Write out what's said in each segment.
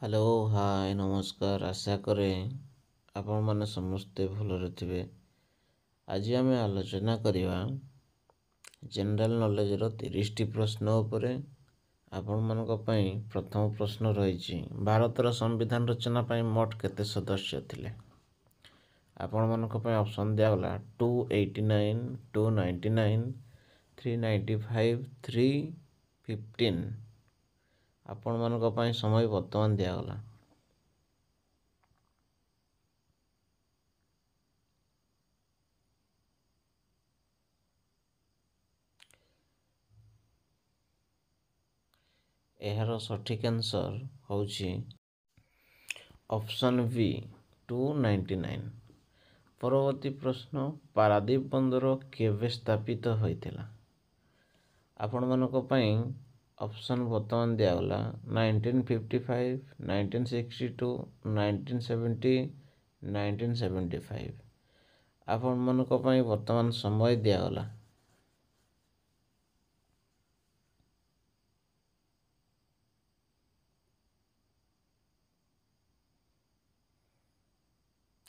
Hello hi नमस्कार आशा करे आपण माने समस्ते भलरे थिबे। आज आमे आलोचना करिवा जनरल नॉलेज रो 30 टी प्रश्न उपरे। आपण मानक पई प्रथम प्रश्न रहिछि भारत रो संविधान रचना पई मोट केते सदस्य थिले। आपण मानक पई ऑप्शन दिया गला 289 299 395 315। आपण मानक पई समय वर्तमान दिया गला। एहार सठिक आंसर होछि ऑप्शन बी 299। परवर्ती प्रश्न पारादीप बंदर केवे स्थापित होइथिला। आपण मानक पई ऑप्शन वर्तमान दिया गला 1955 1962 1970 1975। आपण मानक पई वर्तमान समय दिया गला।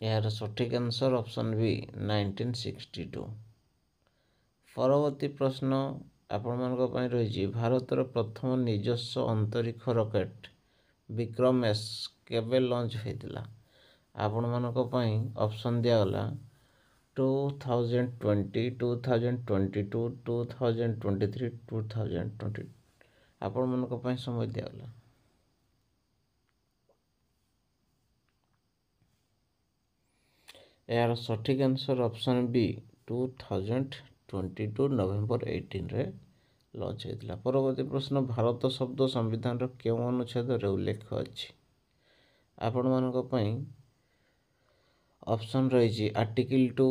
यार सठिक आंसर ऑप्शन बी 1962। परवर्ती प्रश्न आपण मानक पई रहिछि भारतर प्रथम निजस्व अंतरिक्ष रॉकेट विक्रम एस केबे लॉन्च होइतिला। आपण मानक पई ऑप्शन दिया गला 2020 2022 2023 2020। आपण मानक पई समय दिया गला। यार सठिक आंसर ऑप्शन बी 2022 नवेम्बर 18 रे लॉन्च होइतिला। परवर्ती प्रश्न भारत शब्द संविधान रो केउ अनुच्छेद रे उल्लेख अछि। आपण मानक पई ऑप्शन रहिछि आर्टिकल 2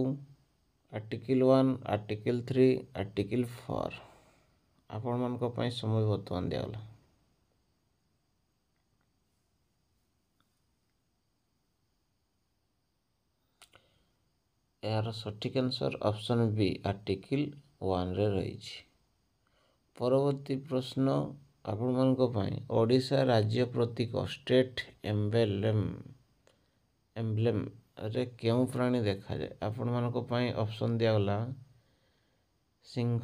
आर्टिकल 1 आर्टिकल 3 आर्टिकल 4। आपण मानक पई समय वर्तमान दिया गला। यार सठिक आंसर ऑप्शन बी आर्टिकल 1 रे रहिछि। परवर्ती प्रश्न आपण मानक पई ओडिशा राज्य प्रतीक स्टेट एम्ब्लेम रे केउ प्राणी देखा जाए। आपण मानक पई ऑप्शन दिया गला सिंह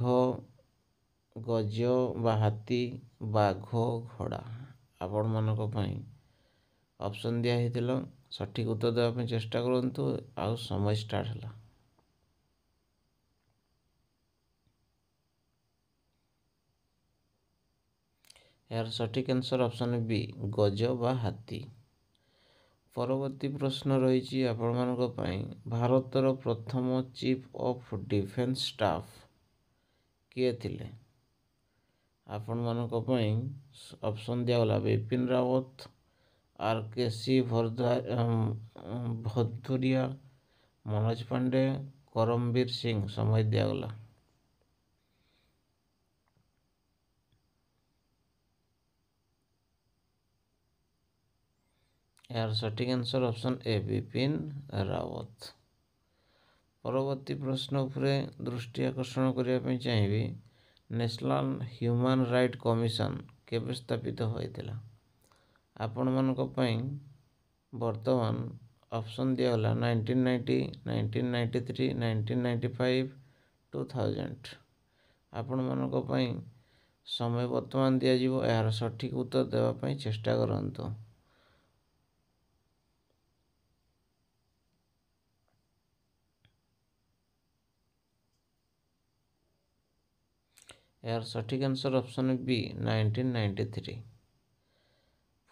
गज बा हाथी बाघ घोड़ा। आपण मानक पई ऑप्शन दिया हेतिलो सठिक उत्तर देवा पे चेष्टा करंतु आ समय स्टार्ट हला। यार सठिक आंसर ऑप्शन बी गज बा हाथी। परवर्ती प्रश्न रहिछि आपण मानक पई भारतर प्रथम चीफ ऑफ डिफेंस स्टाफ किए थिले। आपण मानक पई ऑप्शन दिया गला बिपिन रावत आरकेसी भदौरिया मनोज पांडे करमबीर सिंह। समय दिया गला। यार सठिक आंसर ऑप्शन ए बिपिन रावत। परवर्ती प्रश्न उपरे दृष्टि आकर्षण करिया पे चाहिबी नेशनल ह्यूमन राइट कमिशन केबे स्थापित होइतिला। आपण मानक पई वर्तमान ऑप्शन दिया गला 1990 1993 1995 2000। आपण मानक पई समय वर्तमान दिया जिवो। यार सठिक उत्तर देवा पई चेष्टा करंतु। यार सठिक आंसर ऑप्शन बी 1993।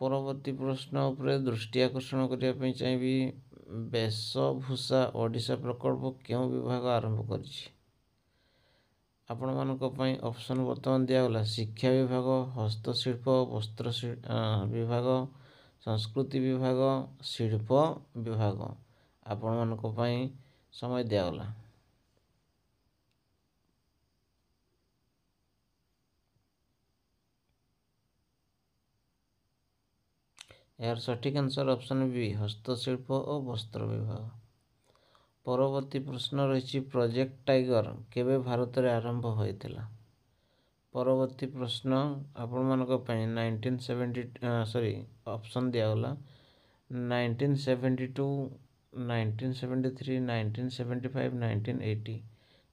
परवर्ती प्रश्न उपरे दृष्टि आकर्षण करिया पे चाहिबी वेशभूषा ओडिशा प्रकल्प केउ विभाग आरंभ करिछि। आपण मानक पई ऑप्शन वर्तमान दिया गला शिक्षा विभाग हस्तशिल्प वस्त्र विभाग संस्कृति विभाग शिल्प विभाग। आपण मानक पई समय दिया गला। यार सठिक आंसर ऑप्शन बी हस्तशिल्प और वस्त्र विभाग। परवर्ती प्रश्न रही प्रोजेक्ट टाइगर केबे भारत रे आरंभ होइतिला। परवर्ती प्रश्न आपण मानक पई 1970 ऑप्शन दियागला 1972 1973 1975 1980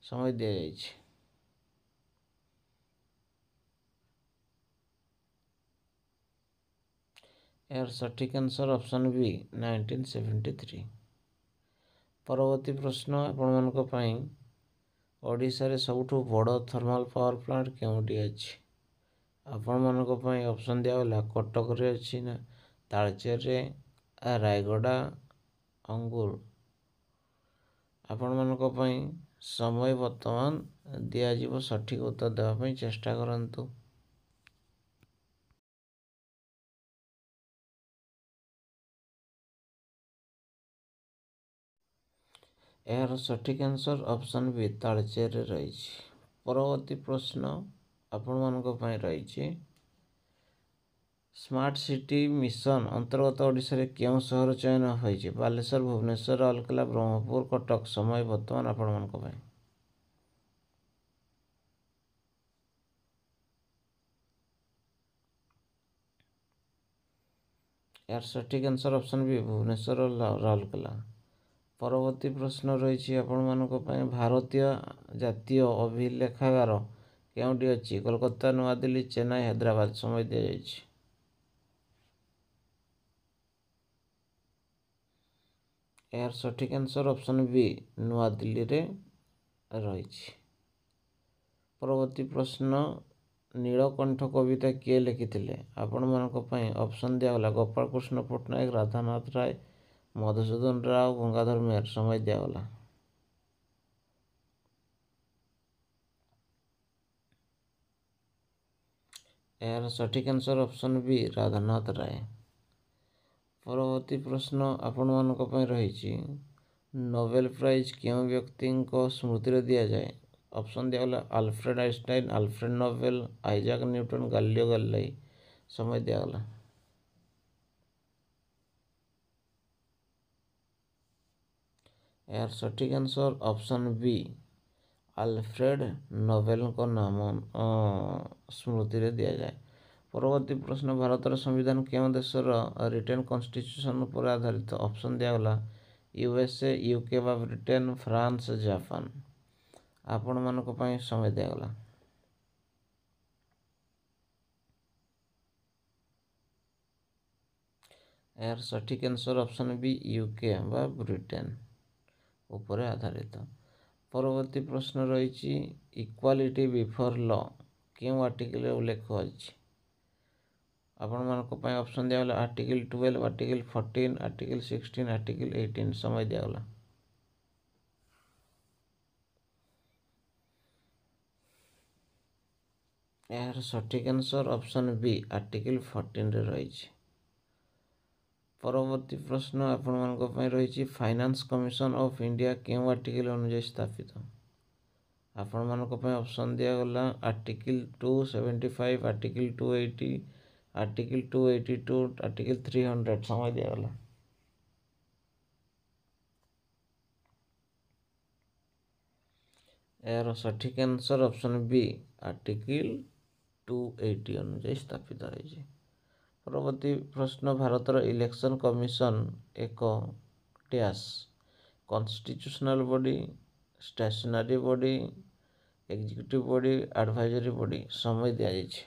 समय दिया जाइए। यार सठिक आंसर ऑप्शन बी 1973। परवर्ती प्रश्न आपण मानक पई ओडिशा रे सबुठु बड़ थर्मल पावर प्लांट केउंटी अछि? आपण मानक पई ऑप्शन दिया गला कटक रे अछि ना तालचेर रे रायगड़ा अंगुर। आपण मानक पई समय वर्तमान दिया जीवो सठिक उत्तर देवा पई चेष्टा करंतु। यार सठिक आंसर ऑप्शन बी तालचेर रे रही। परवर्ती प्रश्न आपण मानक पई रही स्मार्ट सिटी मिशन अंतर्गत ओडिशा रे केउ शहर चयन होइछि? बालेश्वर भुवनेश्वर राउरकेला ब्रह्मपुर कटक। समय वर्तमान आपण मानक पई यार सठिक answer option B Bhubaneswar Rourkela. परवर्ती प्रश्न रही आपण मानक पई भारतीय जातीय अभिलेखागार केउंटी अछि? कोलकाता नवा दिल्ली चेन्नई हैदराबाद। समय दिया जाइछि। यार सठिक आंसर ऑप्शन बी नवा दिल्ली रे रही। परवर्ती प्रश्न नीलकंठ कविता किए लिखिथिले? आपण मानक पई ऑप्शन दिया गला गोपाल कृष्ण पट्टनायक राधानाथ राय मधुसूदन राव गंगाधर मेहर। समय दिया गला। यार सठिक आंसर ऑप्शन बी राधानाथ राय। परवर्ती प्रश्न आपण मानक पई रही नोबेल प्राइज केउ व्यक्ति स्मृति रे दिया जाए? ऑप्शन दिया गला Alfred Einstein Alfred Nobel Isaac Newton Galileo Galilei. समय दिया गला। यार सठिक answer option B Alfred Nobel को नाम स्मृति रे दिया जाए। परवर्ती प्रश्न भारतर संविधान केउ देशर रिटेन कॉन्स्टिट्यूशन पर आधारित? ऑप्शन दिया गला यूएसए यूके बा ब्रिटेन फ्रांस जापान। आपण मानक पई समय दिया गला। यार सठिक आंसर ऑप्शन बी यूके बा ब्रिटेन ऊपर आधारित। परवर्ती प्रश्न रही इक्वालिटी बिफोर लॉ केउ आर्टिकल उल्लेख अछि? आपण मानक पई ऑप्शन दिया गला आर्टिकल 12 आर्टिकल 14 आर्टिकल 16 आर्टिकल 18। समय दिया गला। यार सठिक आंसर ऑप्शन बी आर्टिकल 14 रे रही। परवर्ती प्रश्न आपण मानक पई रही फाइनेंस कमिशन ऑफ इंडिया केउ आर्टिकल अनुसार स्थापित? आपण मानक पई ऑप्शन दिया गला आर्टिकल 275 आर्टिकल 280 आर्टिकल 282 आर्टिकल 300। समय दिया गला। यार सठिक आंसर ऑप्शन बी आर्टिकल 280 अनुसार स्थापित है। परवर्ती प्रश्न भारतर इलेक्शन कमिशन एक dash constitutional body stationary body executive body advisory body. समय दिया जाइए।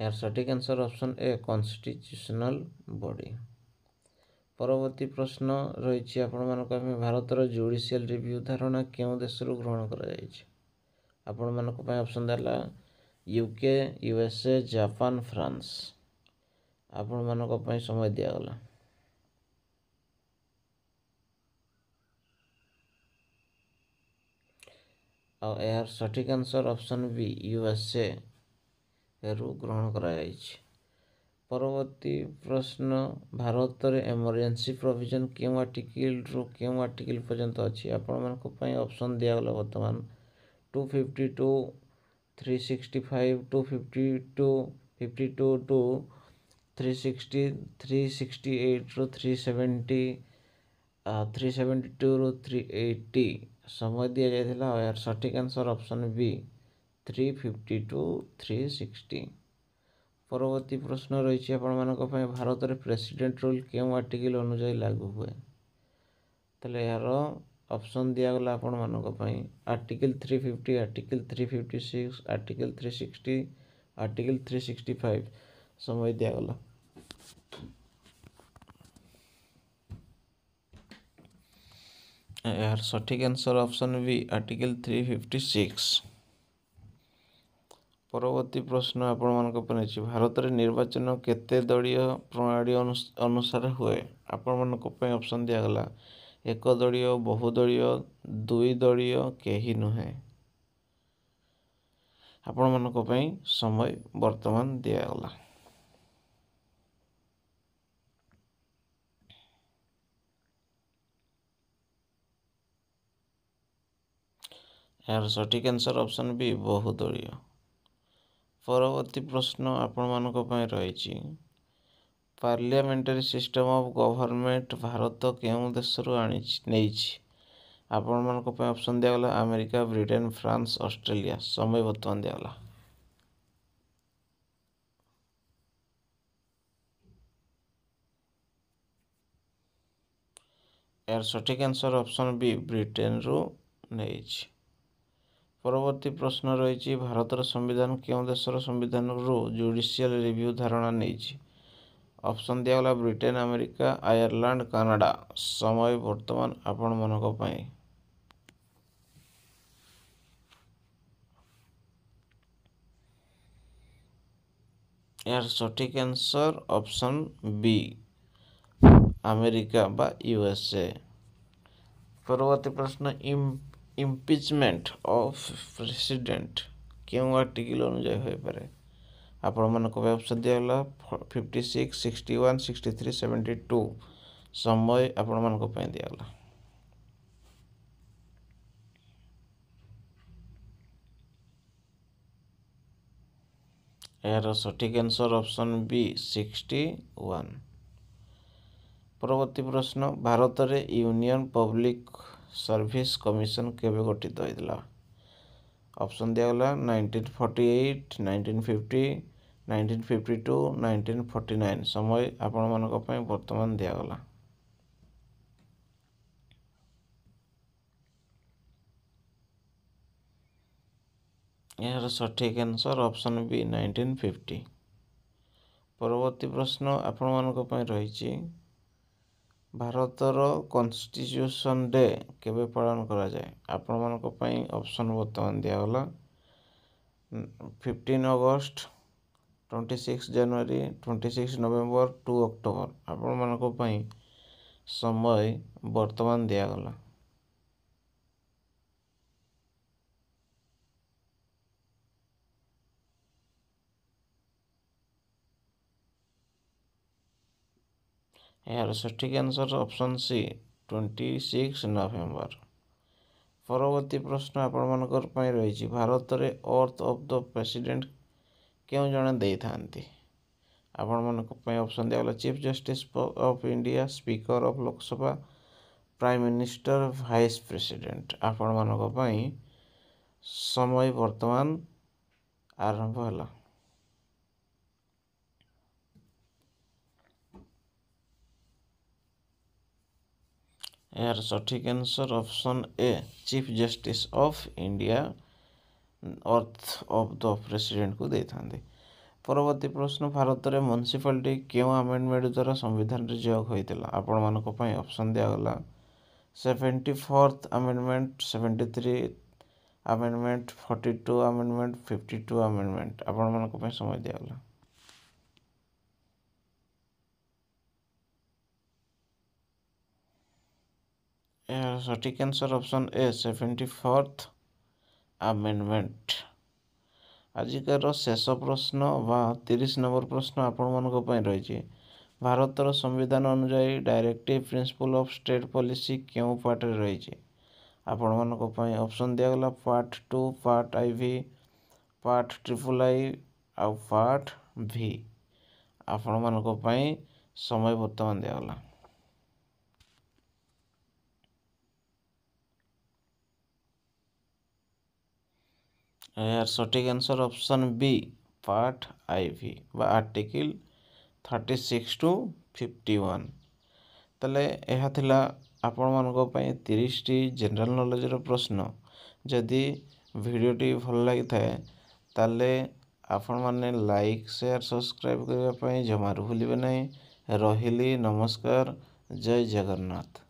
यार सठिक answer option A constitutional body. परवर्ती प्रश्न रही आपण मानक भारतर जुडिशियल रिव्यू धारणा केउ देशरू ग्रहण करा जाइछि? आपण मानक पई ऑप्शन देला यूके यूएसए जापान फ्रांस। आपण मानक पई समय दिया गला। और यार सठिक आंसर ऑप्शन बी यूएसए रु ग्रहण करा जाइछि। परवर्ती प्रश्न भारत रे इमरजेंसी प्रोविजन केउ आर्टिकल रु केउ आर्टिकल पर्यंत अछि? आपण मानक पई ऑप्शन दिया गला वर्तमान 252 365 252 52 टू 360 368 रु 370 372 रु 380 समय दिया जाइथिला यार सठिक आंसर ऑप्शन बी 350 टू 360। परवर्ती प्रश्न रही आपण भारत में प्रेसिडेंट रूल क्यों आर्टिकल अनुजाई लागू हुए। ताले यार ऑप्शन दिगला आपण आर्टिकल 350, आर्टिकल 356, आर्टिकल 360, आर्टिकल 365 समय दिगला। यार सठिक आंसर ऑप्शन बी आर्टिकल 356। परवर्ती प्रश्न आपण भारत में निर्वाचन केते दलीय प्रणाली अनुसार हुए। आपण ऑप्शन दिगला एक दलीय, बहुदलीय, दुई दलीय, केही नुहे। आपण समय वर्तमान दिगला। यार सठिक आंसर ऑप्शन बी बहुदलीय। परवर्ती प्रश्न आपण रही parliamentary system of government Bharat केउं देशरू नहीं। आपण ऑप्शन दिगला अमेरिका, ब्रिटेन, फ्रांस, ऑस्ट्रेलिया। समय वर्तमान दिगला। यार सठिक आंसर ऑप्शन बी ब्रिटेन रू नहीं। परवर्ती प्रश्न रही भारतर संविधान क्यों देशर संविधान रू जुडिशियल रिव्यू धारणा नहीं। ऑप्शन दिगला ब्रिटेन, अमेरिका, आयरलैंड, कनाडा। समय वर्तमान आपण मानक पई। यार सठिक आंसर ऑप्शन बी अमेरिका बा यूएसए। परवर्ती प्रश्न इम्पीचमेंट ऑफ प्रेसिडेंट क्यों आर्टिकल अनुजाई हो पारे। आपण मानक ऑप्शन दिगला 56, 61, 63, 72। समय आपण मानक पई दिगला। यार सठिक आंसर ऑप्शन बी 61। परवर्ती प्रश्न भारत में यूनियन पब्लिक सर्विस कमिशन केबे गठित होइतिला। ऑप्शन दिगला 1948, 1950, 1952, 1949। समय आपण मानक पई वर्तमान दिगला। यार सठिक आंसर ऑप्शन बी 1950। परवर्ती प्रश्न आपण मानक पई रही भारतर कॉन्स्टिट्यूशन डे केबे पालन करा जाए। आपण मानक पई ऑप्शन वर्तमान दिगला 15 अगस्त, 26 जनवरी, 26 नवेम्बर, 2 अक्टोबर। आपण मानक पई समय वर्तमान दिगला। यार सठिक आंसर ऑप्शन सी 26 नवेम्बर। परवर्ती प्रश्न आपण मानकर पई रही भारत में अर्थ ऑफ द प्रेसिडेंट क्यों जड़े दे था। आपण मानक पई ऑप्शन दिगला chief justice of India, speaker of Lok Sabha, prime minister, vice president. आपण मानक पई समय वर्तमान आरंभ होला। यार सठिक answer option A chief justice of India अर्थ ऑफ द प्रेसिडेंट को देता। परवर्ती प्रश्न भारत में म्युनिसिपालिटी क्यों अमेंडमेंट द्वारा संविधान रे जोग होइतिला। आपण मानक पई ऑप्शन दिगला 74th amendment, 73 amendment, 42 amendment, 52 amendment. आपण मानक पई समय दिगला। यार सठिक answer option A 74th amendment. आजिकार शेष प्रश्न वा 30 नंबर प्रश्न आपण मानक पई रही भारतर संविधान अनुजाई directive principle of state policy क्यों पार्ट रही। आपण मानक पई ऑप्शन दिगला part 2, part IV, part III आ पार्ट V। आपण मानक पई समय वर्तमान दिगला। यार सठिक answer option B part IV बा आर्टिकल 36 टू 51। ताले यह थिला आपण मानको पई 30टी जनरल नॉलेज रो प्रश्न। जदि वीडियोटी भल लगी थाए ताले आपण माने लाइक शेयर सब्सक्राइब करबा पई जमारू भूलिबे नहीं। रहिली नमस्कार, जय जगन्नाथ।